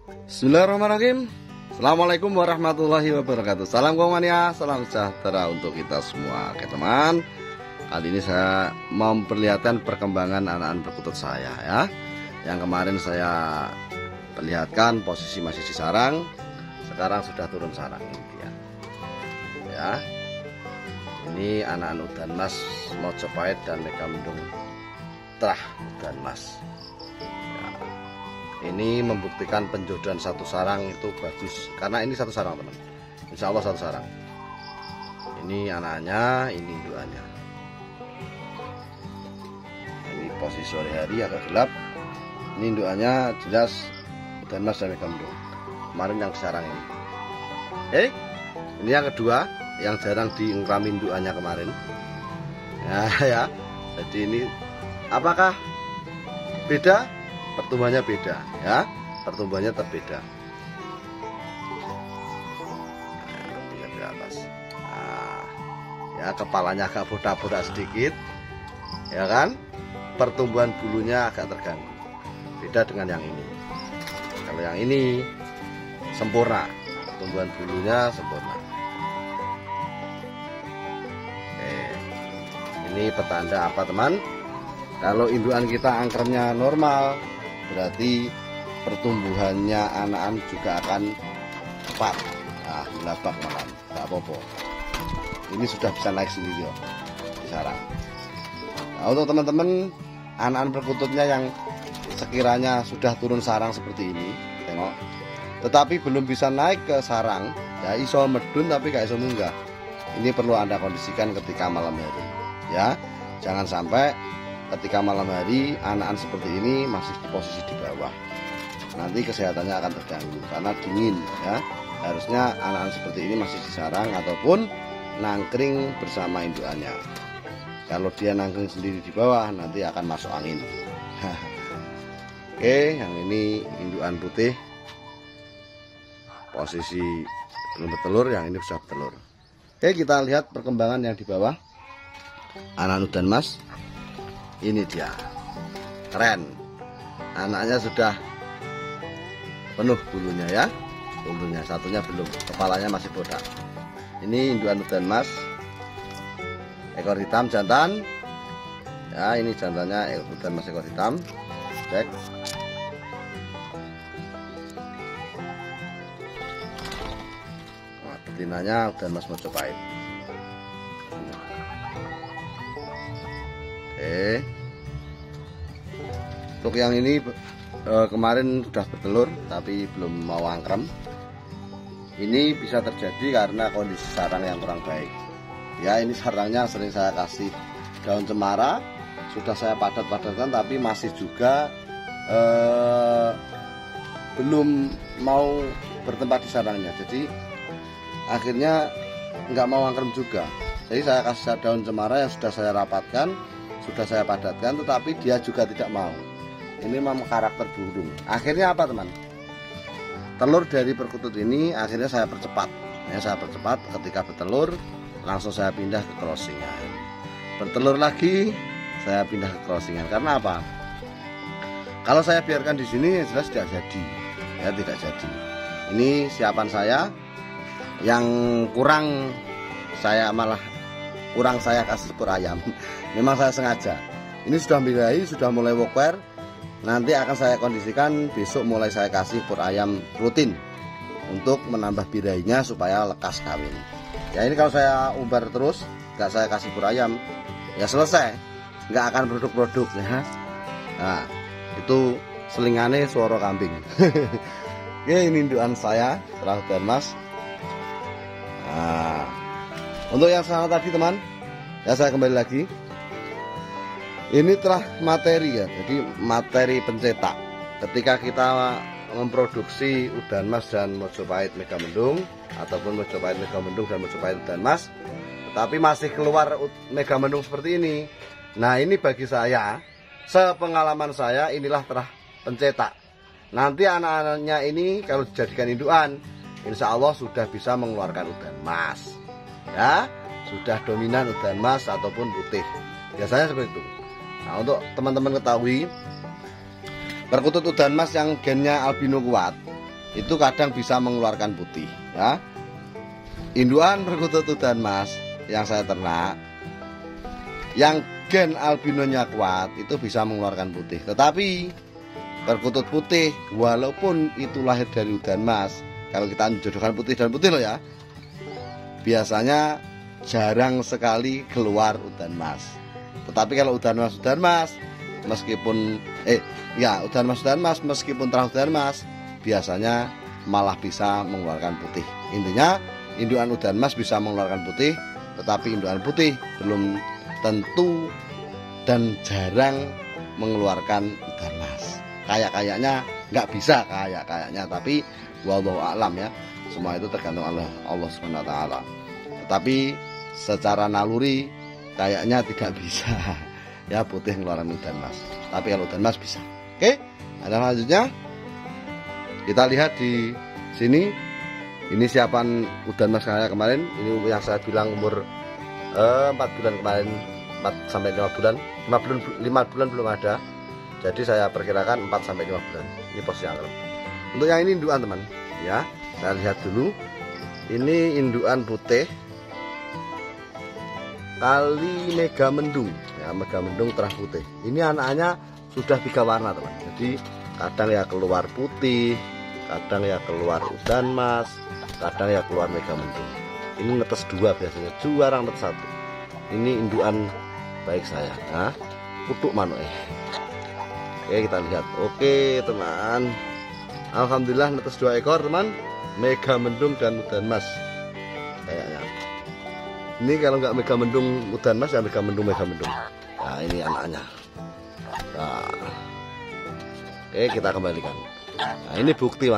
Bismillahirrahmanirrahim. Assalamualaikum warahmatullahi wabarakatuh. Salam komania, salam sejahtera untuk kita semua. Oke teman, kali ini saya memperlihatkan perkembangan anak-anak perkutut saya ya. Yang kemarin saya perlihatkan posisi masih di sarang, sekarang sudah turun sarang ini dia. Ya. Ini anak-anak udan mas Mojopahit dan Megamendung Trah udan mas. Ini membuktikan penjodohan satu sarang itu bagus, karena ini satu sarang teman, insya Allah satu sarang. Ini anaknya, ini indukannya. Ini posisi sore hari agak gelap. Ini indukannya jelas udan mas dan Megamendung. Kemarin yang sarang ini. Ini yang kedua, yang jarang diingkram indukannya kemarin. Ya. Jadi ini apakah beda? Pertumbuhannya beda ya, pertumbuhannya terbeda. Nah, di atas. Nah, ya kepalanya agak bodak-bodak sedikit, ya kan? Pertumbuhan bulunya agak terganggu. Beda dengan yang ini. Kalau yang ini sempurna, pertumbuhan bulunya sempurna. Oke. Ini petanda apa teman? Kalau indukan kita angkernya normal, berarti pertumbuhannya anak-anak juga akan cepat. Nah, melabak malam, tak apa-apa. Ini sudah bisa naik sendiri loh, di sarang. Nah, untuk teman-teman anak-anak perkututnya yang sekiranya sudah turun sarang seperti ini, tengok, tetapi belum bisa naik ke sarang, ya iso medun tapi gak iso munggah. Ini perlu Anda kondisikan ketika malam hari, ya. Jangan sampai ketika malam hari anak-anak seperti ini masih di posisi di bawah, nanti kesehatannya akan terganggu karena dingin ya. Harusnya anak-anak seperti ini masih di sarang ataupun nangkring bersama indukannya. Kalau dia nangkring sendiri di bawah nanti akan masuk angin. Oke, yang ini indukan putih posisi belum bertelur, yang ini sudah bertelur. Oke, kita lihat perkembangan yang di bawah anak-anak udan mas. Ini dia, keren. Anaknya sudah penuh bulunya ya, bulunya satunya belum, kepalanya masih bodak. Ini indukan udan mas, ekor hitam jantan. Ya, ini jantannya ekor udan mas ekor hitam. Cek. Nah, betinanya udan mas Mojopahit. Untuk yang ini kemarin sudah bertelur tapi belum mau angkrem. Ini bisa terjadi karena kondisi sarang yang kurang baik. Ya, ini sarangnya sering saya kasih daun cemara, sudah saya padat-padatkan tapi masih juga belum mau bertempat di sarangnya. Jadi akhirnya nggak mau angkrem juga. Jadi saya kasih daun cemara yang sudah saya rapatkan, sudah saya padatkan, tetapi dia juga tidak mau. Ini memang karakter burung. Akhirnya apa teman? Telur dari perkutut ini akhirnya saya percepat. Ya, saya percepat, ketika bertelur langsung saya pindah ke crossingan. Bertelur lagi saya pindah ke crossingan. Karena apa? Kalau saya biarkan di sini jelas tidak jadi. Ya, tidak jadi. Ini siapan saya yang kurang, saya malah kurang saya kasih pur ayam. Memang saya sengaja. Ini sudah birahi, sudah mulai woker. Nanti akan saya kondisikan besok mulai saya kasih pur ayam rutin untuk menambah birahinya supaya lekas kawin. Ya, ini kalau saya umbar terus, nggak saya kasih pur ayam, ya selesai, nggak akan produk-produk ya. Nah, itu selingannya suara kambing. Oke, ini indukan saya Trah udan mas. Nah, untuk yang sama tadi teman, ya saya kembali lagi. Ini Trah materi ya, jadi materi pencetak. Ketika kita memproduksi udan mas dan Mojopahit Megamendung, ataupun Mojopahit Megamendung dan Mojopahit udan mas, tetapi masih keluar Megamendung seperti ini. Nah, ini bagi saya, sepengalaman saya, inilah Trah pencetak. Nanti anak-anaknya ini kalau dijadikan indukan, insya Allah sudah bisa mengeluarkan udan mas. Ya, sudah dominan udan mas ataupun putih. Biasanya seperti itu. Nah, untuk teman-teman ketahui, perkutut udan mas yang gennya albino kuat, itu kadang bisa mengeluarkan putih ya. Induan perkutut udan mas yang saya ternak, yang gen albinonya kuat itu bisa mengeluarkan putih. Tetapi perkutut putih walaupun itu lahir dari udan mas, kalau kita menjodohkan putih dan putih loh ya, biasanya jarang sekali keluar udan mas. Tetapi kalau udan mas meskipun udan mas meskipun terah udan mas, biasanya malah bisa mengeluarkan putih. Intinya induan udan mas bisa mengeluarkan putih, tetapi induan putih belum tentu dan jarang mengeluarkan udan mas. Kayaknya nggak bisa kayaknya, tapi wallahu a'lam ya. Semua itu tergantung Allah Subhanahu wa taala. Tetapi secara naluri kayaknya tidak bisa ya putih mengeluarkan udan mas. Tapi kalau udan mas bisa. Oke, ada selanjutnya kita lihat di sini. Ini siapan udan mas saya kemarin. Ini yang saya bilang umur 4 bulan kemarin, 4 sampai 5 bulan. 5 bulan belum ada. Jadi saya perkirakan 4 sampai 5 bulan. Ini posisi yang kelem. Untuk yang ini indukan teman, ya. Saya lihat dulu. Ini indukan putih kali mega mendung. Ya, mega mendung terah putih. Ini anaknya sudah 3 warna teman. Jadi kadang ya keluar putih, kadang ya keluar udan mas, kadang ya keluar mega mendung. Ini netes 2 biasanya, jarang netes 1. Ini indukan baik saya. Nah, kutuk manuk. Oke, kita lihat. Oke teman, alhamdulillah netes 2 ekor teman, mega mendung dan udan mas kayaknya. Ini kalau nggak mega mendung udan mas ya mega mendung. Nah ini anaknya. Nah, oke kita kembalikan. Nah ini bukti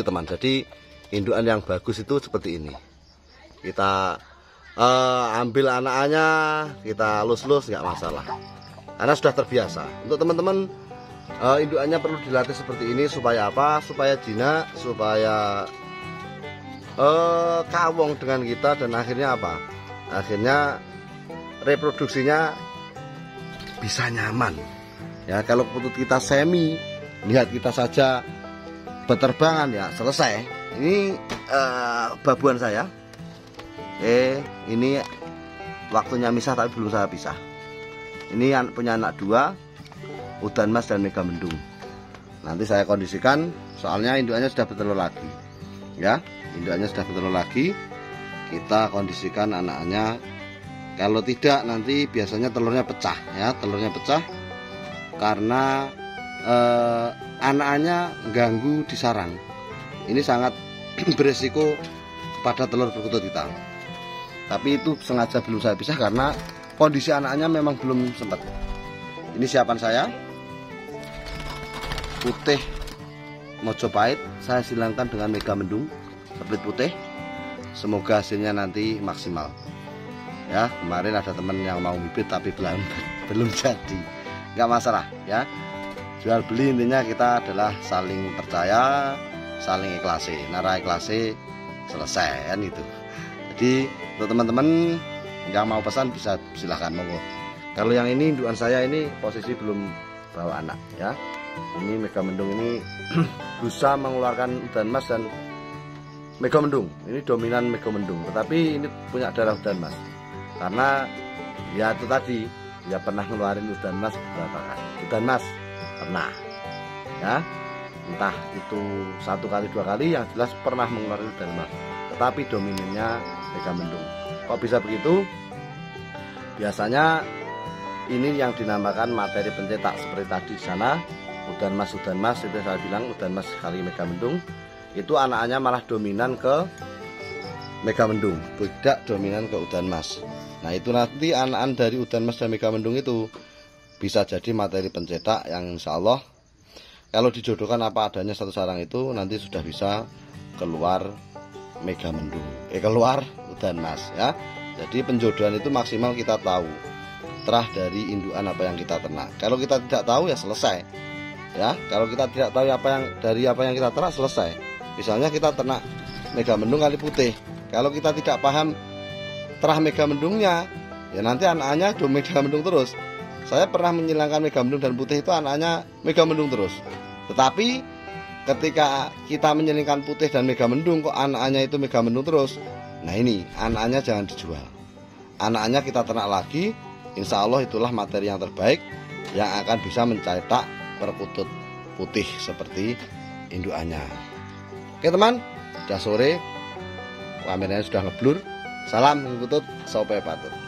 teman. Jadi indukan yang bagus itu seperti ini. Kita ambil anaknya, kita lus-lus nggak masalah, karena sudah terbiasa. Untuk teman-teman indukannya perlu dilatih seperti ini supaya apa? Supaya jinak, supaya kawong dengan kita, dan akhirnya apa? Akhirnya reproduksinya bisa nyaman. Ya kalau putut kita semi, lihat kita saja berterbangan ya selesai. Ini babuan saya. Ini waktunya misah tapi belum saya pisah. Ini punya anak 2, udan mas dan mega mendung. Nanti saya kondisikan, soalnya indukannya sudah bertelur lagi. Ya, indukannya sudah bertelur lagi. Kita kondisikan anaknya. Kalau tidak nanti biasanya telurnya pecah ya, telurnya pecah karena anaknya ganggu di sarang. Ini sangat beresiko pada telur perkutut kita. Tapi itu sengaja belum saya pisah karena kondisi anaknya memang belum sempat. Ini siapan saya. Putih Mojopahit saya silangkan dengan mega mendung split putih. Semoga hasilnya nanti maksimal. Ya, kemarin ada teman yang mau bibit tapi belum jadi. Nggak masalah ya. Jual beli intinya kita adalah saling percaya, saling ikhlasi. Nara ikhlasi selesai kan itu. Jadi untuk teman-teman yang mau pesan bisa silahkan monggo. Kalau yang ini indukan saya ini posisi belum bawa anak ya. Ini mega mendung ini bisa mengeluarkan udan mas dan mega mendung. Ini dominan mega mendung, tetapi ini punya darah udan mas. Karena ya itu tadi ya pernah ngeluarin udan mas beberapa kali. Udan mas pernah ya, entah itu 1 kali 2 kali, yang jelas pernah mengeluarkan udan mas. Tetapi dominannya mega mendung. Kok bisa begitu? Biasanya ini yang dinamakan materi pencetak seperti tadi di sana. Udan mas itu saya bilang udan mas kali mega mendung, itu anaknya malah dominan ke mega mendung, tidak dominan ke udan mas. Nah itu nanti anak-anak dari udan mas dan mega mendung itu bisa jadi materi pencetak yang insya Allah kalau dijodohkan apa adanya satu sarang itu nanti sudah bisa keluar mega mendung, keluar udan mas ya. Jadi penjodohan itu maksimal kita tahu terah dari indukan apa yang kita ternak. Kalau kita tidak tahu ya selesai ya. Kalau kita tidak tahu apa yang kita ternak selesai. Misalnya kita ternak mega mendung kali putih, kalau kita tidak paham terah mega mendungnya ya nanti anaknya mega mendung terus. Saya pernah menyilangkan mega mendung dan putih itu anaknya mega mendung terus. Tetapi ketika kita menyelingkan putih dan mega mendung kok anaknya itu mega mendung terus, nah ini anaknya jangan dijual, anaknya kita ternak lagi. Insya Allah itulah materi yang terbaik yang akan bisa mencetak perkutut putih seperti indukannya. Oke teman, sudah sore, kameranya sudah ngeblur. Salam perkutut sope patut.